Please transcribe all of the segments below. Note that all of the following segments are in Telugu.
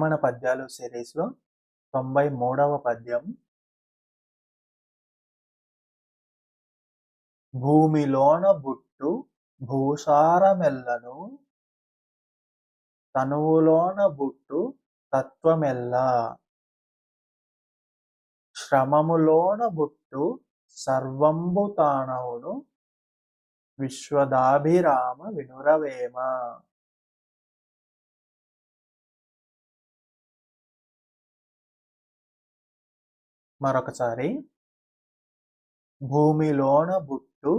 వేమన పద్యాలు సిరీస్లో 93వ పద్యం. భూమిలోన బుట్టు భూసారమెల్లను, తనువులోన బుట్టు తత్వమెల్ల, శ్రమములోన బుట్టు సర్వంబు తానవును, విశ్వదాభిరామ వినురవేమ. మరొకసారి. భూమిలోన బుట్టు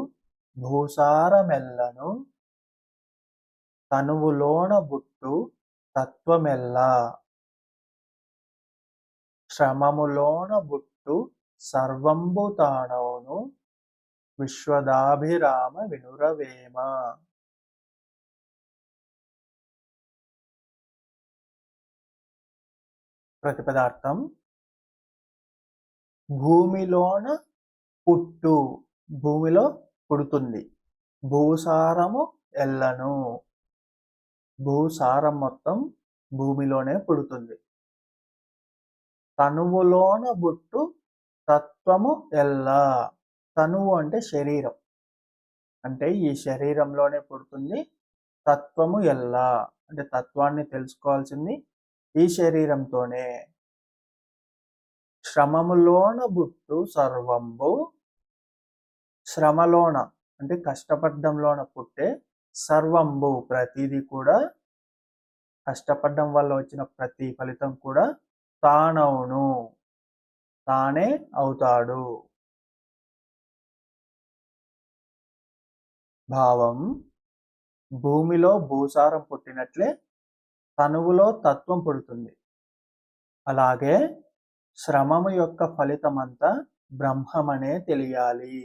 భూసారమెల్లను, తనువులోన బుట్టు తత్వమెల్ల, శ్రమములోన బుట్టు సర్వంబు తానవును, విశ్వదాభిరామ వినురవేమ. ప్రతిపదార్థం. భూమిలోన పుట్టు, భూమిలో పుడుతుంది. భూసారము ఎల్లను, భూసారం మొత్తం భూమిలోనే పుడుతుంది. తనువులోన బుట్టు తత్వము ఎల్ల, తనువు అంటే శరీరం, అంటే ఈ శరీరంలోనే పుడుతుంది. తత్వము ఎల్ల అంటే తత్వాన్ని తెలుసుకోవాల్సింది ఈ శరీరంతోనే. శ్రమములోన బుట్టు సర్వంబు, శ్రమలోన అంటే కష్టపడ్డంలోన పుట్టే సర్వంబు ప్రతిదీ కూడా, కష్టపడ్డం వల్ల వచ్చిన ప్రతి ఫలితం కూడా తానవును, తానే అవుతాడు. భావం. భూమిలో భూసారం పుట్టినట్లే తనువులో తత్వం పుడుతుంది. అలాగే శ్రమము యొక్క ఫలితమంతా బ్రహ్మమనే తెలియాలి.